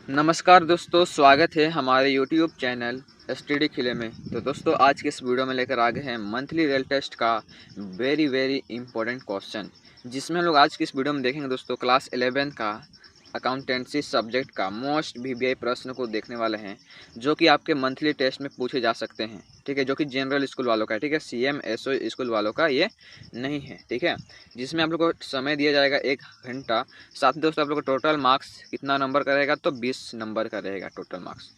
नमस्कार दोस्तों, स्वागत है हमारे यूट्यूब चैनल एसटीडी खिले में। तो दोस्तों, आज के इस वीडियो में लेकर आ गए हैं मंथली रियल टेस्ट का वेरी इंपॉर्टेंट क्वेश्चन, जिसमें हम लोग आज की इस वीडियो में देखेंगे दोस्तों क्लास 11 का अकाउंटेंसी सब्जेक्ट का मोस्ट वीवीआई प्रश्न को देखने वाले हैं, जो कि आपके मंथली टेस्ट में पूछे जा सकते हैं। ठीक है, जो कि जनरल स्कूल वालों का है। ठीक है, सीएम एसओ स्कूल वालों का ये नहीं है। ठीक है, जिसमें आप लोग को समय दिया जाएगा 1 घंटा। साथ ही दोस्तों, आप लोग को टोटल मार्क्स कितना नंबर का रहेगा, तो 20 नंबर का रहेगा टोटल मार्क्स।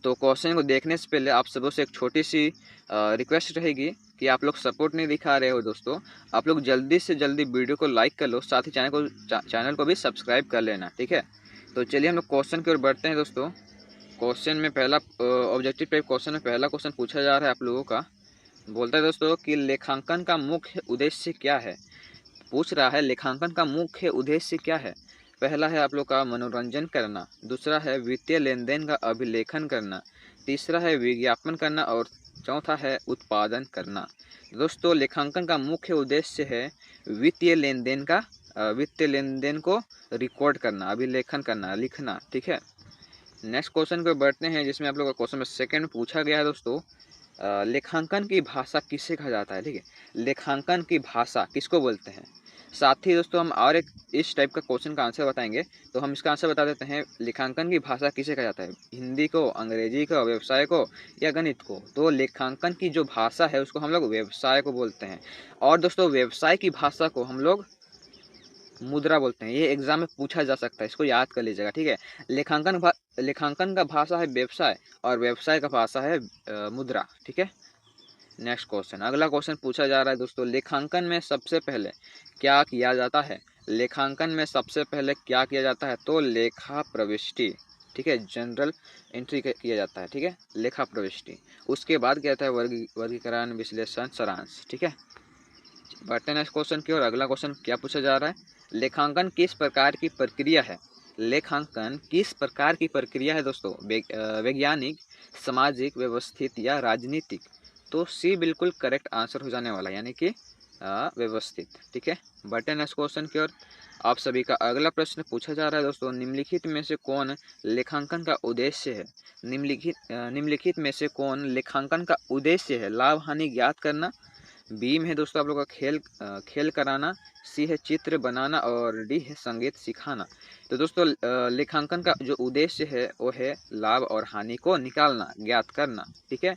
तो क्वेश्चन को देखने से पहले आप सबों से एक छोटी सी रिक्वेस्ट रहेगी कि आप लोग सपोर्ट नहीं दिखा रहे हो दोस्तों, आप लोग जल्दी से जल्दी वीडियो को लाइक कर लो, साथ ही चैनल को भी सब्सक्राइब कर लेना। ठीक है, तो चलिए हम लोग क्वेश्चन की ओर बढ़ते हैं दोस्तों। क्वेश्चन में पहला ऑब्जेक्टिव टाइप क्वेश्चन में पहला क्वेश्चन पूछा जा रहा है आप लोगों का। बोलता है दोस्तों कि लेखांकन का मुख्य उद्देश्य क्या है। पूछ रहा है लेखांकन का मुख्य उद्देश्य क्या है। पहला है आप लोग का मनोरंजन करना, दूसरा है वित्तीय लेन देन का अभिलेखन करना, तीसरा है विज्ञापन करना और चौथा है उत्पादन करना। दोस्तों, लेखांकन का मुख्य उद्देश्य है वित्तीय लेन देन को रिकॉर्ड करना, अभिलेखन करना, लिखना। ठीक है, नेक्स्ट क्वेश्चन पे बढ़ते हैं, जिसमें आप लोग का क्वेश्चन में सेकंड पूछा गया है दोस्तों। लेखांकन की भाषा किसे कहा जाता है। ठीक है, लेखांकन की भाषा किसको बोलते हैं। साथ ही दोस्तों, हम और एक इस टाइप का क्वेश्चन का आंसर बताएंगे। तो हम इसका आंसर बता देते हैं, लेखांकन की भाषा किसे कहा जाता है, हिंदी को, अंग्रेजी को, व्यवसाय को या गणित को। तो लेखांकन की जो भाषा है उसको हम लोग व्यवसाय को बोलते हैं। और दोस्तों, व्यवसाय की भाषा को हम लोग मुद्रा बोलते हैं। ये एग्जाम में पूछा जा सकता है, इसको याद कर लीजिएगा। ठीक है, लेखांकन का भाषा है व्यवसाय और व्यवसाय का भाषा है मुद्रा। ठीक है, नेक्स्ट क्वेश्चन, अगला क्वेश्चन पूछा जा रहा है दोस्तों, लेखांकन में सबसे पहले क्या किया जाता है। लेखांकन में सबसे पहले क्या किया जाता है, तो लेखा प्रविष्टि। ठीक है, जनरल एंट्री किया जाता है। ठीक है, लेखा प्रविष्टि। उसके बाद क्या आता है, वर्गीकरण, विश्लेषण, सारांश। ठीक है, बढ़ते हैं नेक्स्ट क्वेश्चन की ओर। अगला क्वेश्चन क्या पूछा जा रहा है, लेखांकन किस प्रकार की प्रक्रिया है। लेखांकन किस प्रकार की प्रक्रिया है दोस्तों, वैज्ञानिक, सामाजिक, व्यवस्थित या राजनीतिक। तो सी बिल्कुल करेक्ट आंसर हो जाने वाला है, यानी कि व्यवस्थित। ठीक है, बढ़ते हैं नेक्स्ट क्वेश्चन की ओर। आप सभी का अगला प्रश्न पूछा जा रहा है दोस्तों, निम्नलिखित में से कौन लेखांकन का उद्देश्य है। निम्नलिखित में से कौन लेखांकन का उद्देश्य है, लाभ हानि ज्ञात करना, बी में है दोस्तों आप लोग का खेल कराना, सी है चित्र बनाना और डी है संगीत सिखाना। तो दोस्तों, लेखांकन का जो उद्देश्य है वो है लाभ और हानि को निकालना, ज्ञात करना। ठीक है,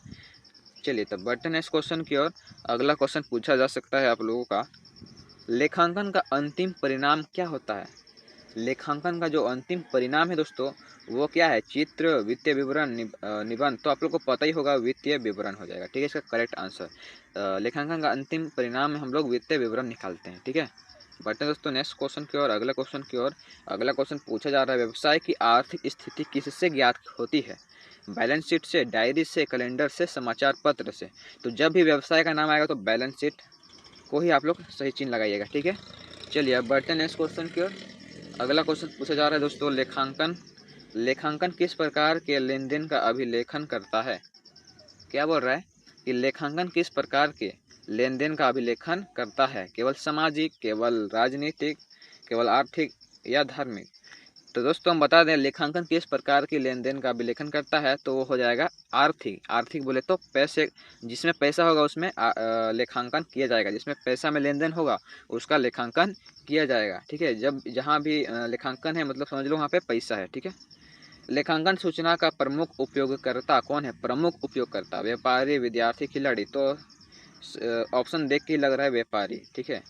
चलिए तब बढ़ते हैं नेक्स्ट क्वेश्चन की ओर। अगला क्वेश्चन पूछा जा सकता है आप लोगों का, लेखांकन का अंतिम परिणाम क्या होता है। लेखांकन का जो अंतिम परिणाम है दोस्तों, वो क्या है, चित्र, वित्तीय विवरण, निबंध। तो आप लोग को पता ही होगा, वित्तीय विवरण हो जाएगा। ठीक है, इसका करेक्ट आंसर लेखांकन का अंतिम परिणाम में हम लोग वित्तीय विवरण निकालते हैं। ठीक है, बढ़ते हैं दोस्तों नेक्स्ट क्वेश्चन की ओर, अगला क्वेश्चन की ओर। अगला क्वेश्चन पूछा जा रहा है, व्यवसाय की आर्थिक स्थिति किससे ज्ञात होती है। बैलेंस शीट से, डायरी से, कैलेंडर से, समाचार पत्र से। तो जब भी व्यवसाय का नाम आएगा तो बैलेंस शीट को ही आप लोग सही चिन्ह लगाइएगा। ठीक है, चलिए अब बढ़ते हैं नेक्स्ट क्वेश्चन की ओर। अगला क्वेश्चन पूछा जा रहा है दोस्तों, लेखांकन किस प्रकार के लेन देन का अभिलेखन करता है। क्या बोल रहा है कि लेखांकन किस प्रकार के लेन देन का अभिलेखन करता है, केवल सामाजिक, केवल राजनीतिक, केवल आर्थिक या धार्मिक। तो दोस्तों, हम बता दें लेखांकन किस प्रकार की लेन देन का अभिलेखन करता है, तो वो हो जाएगा आर्थिक। आर्थिक बोले तो पैसे, जिसमें पैसा होगा उसमें लेखांकन किया जाएगा, जिसमें पैसा में लेन देन होगा उसका लेखांकन किया जाएगा। ठीक है, जब जहाँ भी लेखांकन है मतलब समझ लो वहाँ पे पैसा है। ठीक है, लेखांकन सूचना का प्रमुख उपयोगकर्ता कौन है। प्रमुख उपयोगकर्ता व्यापारी, विद्यार्थी, खिलाड़ी। तो ऑप्शन देख के ही लग रहा है व्यापारी। ठीक है,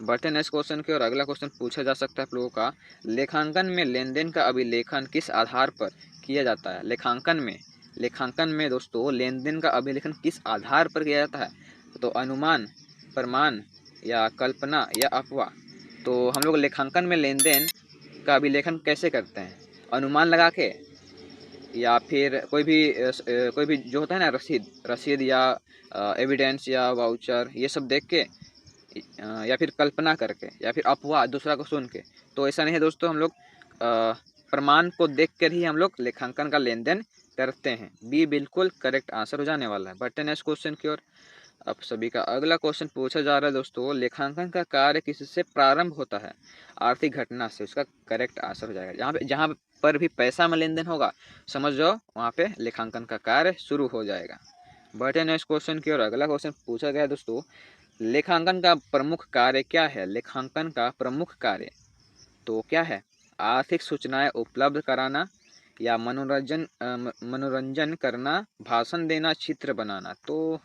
बढ़ते नेक्स्ट क्वेश्चन की और अगला क्वेश्चन पूछा जा सकता है आप लोगों का, लेखांकन में लेन देन का अभिलेखन किस आधार पर किया जाता है। लेखांकन में दोस्तों लेन देन का अभिलेखन किस आधार पर किया जाता है, तो अनुमान, प्रमाण या कल्पना या अफवाह। तो हम लोग लेखांकन में लेन देन का अभिलेखन कैसे करते हैं, अनुमान लगा के, या फिर कोई भी जो होता है ना, रसीद या एविडेंस या वाउचर, ये सब देख के, या फिर कल्पना करके, या फिर अफवाह दूसरा को सुन के। तो ऐसा नहीं है दोस्तों, हम लोग प्रमाण को देख कर ही हम लोग लेखांकन का लेन देन करते हैं। बी बिल्कुल करेक्ट आंसर हो जाने वाला है। बढ़ते नेक्स्ट क्वेश्चन की ओर। आप सभी का अगला क्वेश्चन पूछा जा रहा है दोस्तों, लेखांकन का कार्य किससे प्रारंभ होता है? आर्थिक घटना से। उसका करेक्ट आंसर हो जाएगा जहाँ पर भी पैसा में लेन देन होगा, समझ जाओ वहाँ पे लेखांकन का कार्य शुरू हो जाएगा। बढ़ते नेक्स्ट क्वेश्चन की ओर। अगला क्वेश्चन पूछा गया है दोस्तों, लेखांकन का प्रमुख कार्य क्या है? लेखांकन का प्रमुख कार्य तो क्या है? आर्थिक सूचनाएं उपलब्ध कराना, या मनोरंजन करना, भाषण देना, चित्र बनाना। तो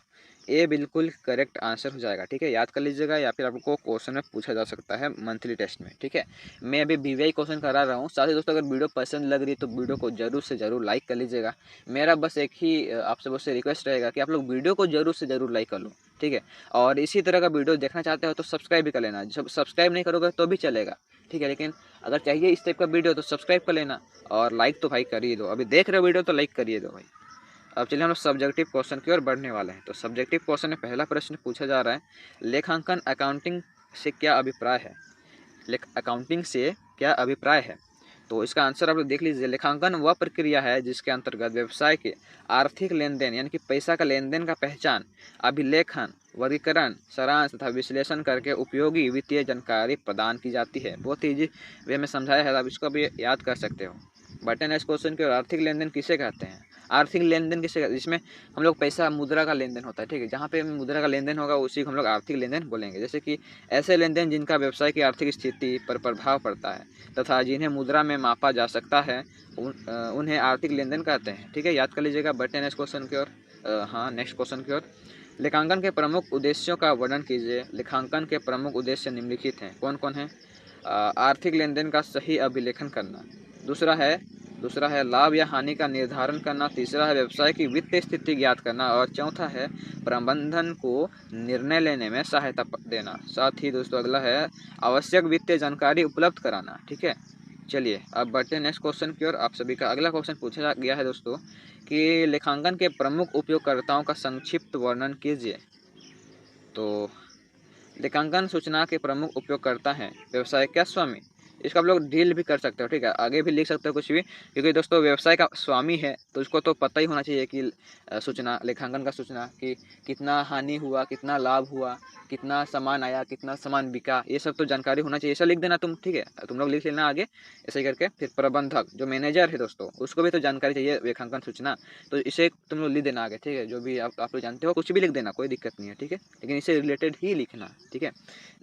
ये बिल्कुल करेक्ट आंसर हो जाएगा। ठीक है, याद कर लीजिएगा, या फिर आपको क्वेश्चन में पूछा जा सकता है मंथली टेस्ट में। ठीक है, मैं अभी वीवीआई क्वेश्चन करा रहा हूँ। साथ ही दोस्तों, अगर वीडियो पसंद लग रही है तो वीडियो को जरूर से जरूर लाइक कर लीजिएगा। मेरा बस एक ही आप सबसे से रिक्वेस्ट रहेगा कि आप लोग वीडियो को जरूर से जरूर लाइक कर लो। ठीक है, और इसी तरह का वीडियो देखना चाहते हो तो सब्सक्राइब भी कर लेना। जब सब्सक्राइब नहीं करोगे तो भी चलेगा। ठीक है, लेकिन अगर चाहिए इस टाइप का वीडियो तो सब्सक्राइब कर लेना, और लाइक तो भाई कर ही दो। अभी देख रहे हो वीडियो तो लाइक करिए दो भाई। अब चलिए हम लोग सब्जेक्टिव क्वेश्चन की ओर बढ़ने वाले हैं। तो सब्जेक्टिव क्वेश्चन में पहला प्रश्न पूछा जा रहा है, लेखांकन अकाउंटिंग से क्या अभिप्राय है? अकाउंटिंग से क्या अभिप्राय है? तो इसका आंसर आप लोग देख लीजिए। लेखांकन वह प्रक्रिया है जिसके अंतर्गत व्यवसाय के आर्थिक लेन देन यानी कि पैसा का लेन देन का पहचान, अभिलेखन, वर्गीकरण, सारांश तथा विश्लेषण करके उपयोगी वित्तीय जानकारी प्रदान की जाती है। बहुत ईजी वे में समझाया है, आप इसको भी याद कर सकते हो। बटन नेक्स्ट क्वेश्चन की ओर। आर्थिक लेन देन किसे कहते हैं? आर्थिक लेन देन किसे कहते हैं? जिसमें हम लोग पैसा मुद्रा का लेन देन होता है। ठीक है, जहाँ पे मुद्रा का लेन देन होगा उसी को हम लोग आर्थिक लेन देन बोलेंगे। जैसे कि ऐसे लेन देन जिनका व्यवसाय की आर्थिक स्थिति पर प्रभाव पड़ता है तथा जिन्हें मुद्रा में मापा जा सकता है, उन्हें आर्थिक लेन देन कहते हैं। ठीक है, याद कर लीजिएगा। बढ़ते हैं नेक्स्ट क्वेश्चन की ओर। हाँ, नेक्स्ट क्वेश्चन की ओर। लेखांकन के प्रमुख उद्देश्यों का वर्णन कीजिए। लेखांकन के प्रमुख उद्देश्य निम्नलिखित हैं। कौन कौन है? आर्थिक लेन देन का सही अभिलेखन करना। दूसरा है लाभ या हानि का निर्धारण करना। तीसरा है व्यवसाय की वित्तीय स्थिति ज्ञात करना, और चौथा है प्रबंधन को निर्णय लेने में सहायता देना। साथ ही दोस्तों अगला है आवश्यक वित्तीय जानकारी उपलब्ध कराना। ठीक है, चलिए अब बढ़ते हैं नेक्स्ट क्वेश्चन की ओर। आप सभी का अगला क्वेश्चन पूछा गया है दोस्तों कि लेखांकन के प्रमुख उपयोगकर्ताओं का संक्षिप्त वर्णन कीजिए। तो लेखांकन सूचना के प्रमुख उपयोगकर्ता हैं व्यवसाय का स्वामी। इसका आप लोग डील भी कर सकते हो। ठीक है, आगे भी लिख सकते हो कुछ भी, क्योंकि दोस्तों व्यवसाय का स्वामी है तो उसको तो पता ही होना चाहिए कि सूचना, लेखांकन का सूचना कि कितना हानि हुआ, कितना लाभ हुआ, कितना सामान आया, कितना सामान बिका, ये सब तो जानकारी होना चाहिए। ऐसा लिख देना तुम। ठीक है, तुम लोग लिख लेना आगे ऐसे ही करके। फिर प्रबंधक जो मैनेजर है दोस्तों, उसको भी तो जानकारी चाहिए लेखांकन सूचना, तो इसे तुम लोग लिख देना आगे। ठीक है, जो भी आप लोग जानते हो कुछ भी लिख देना, कोई दिक्कत नहीं है। ठीक है, लेकिन इससे रिलेटेड ही लिखना। ठीक है,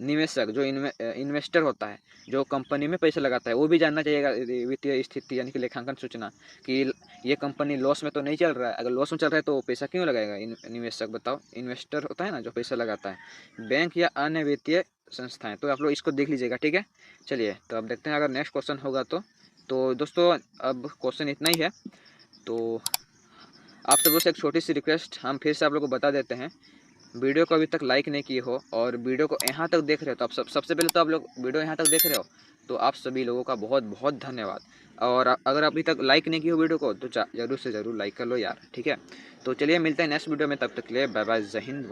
निवेशक जो इन्वेस्टर होता है, जो कंपनी में पैसा लगाता है, वो भी जानना चाहिए वित्तीय स्थिति यानी कि लेखांकन सूचना कि ये कंपनी लॉस में तो नहीं चल रहा है। अगर लॉस में चल रहा है तो पैसा क्यों लगाएगा निवेशक? बताओ, इन्वेस्टर होता है ना जो पैसा लगाता है। बैंक या अन्य वित्तीय संस्थाएं, तो आप लोग इसको देख लीजिएगा। ठीक है, चलिए तो अब देखते हैं अगर नेक्स्ट क्वेश्चन होगा तो दोस्तों अब क्वेश्चन इतना ही है। तो आप सबों से एक छोटी सी रिक्वेस्ट हम फिर से आप लोग को बता देते हैं, वीडियो को अभी तक लाइक नहीं किए हो और वीडियो को यहाँ तक देख रहे हो, तो आप सबसे पहले तो आप लोग वीडियो यहाँ तक देख रहे हो तो आप सभी लोगों का बहुत बहुत धन्यवाद। और अगर अभी तक लाइक नहीं किए हो वीडियो को तो जरूर से ज़रूर लाइक कर लो यार। ठीक है, तो चलिए मिलते हैं नेक्स्ट वीडियो में, तब तक के लिए बाय बाय, जय हिंद।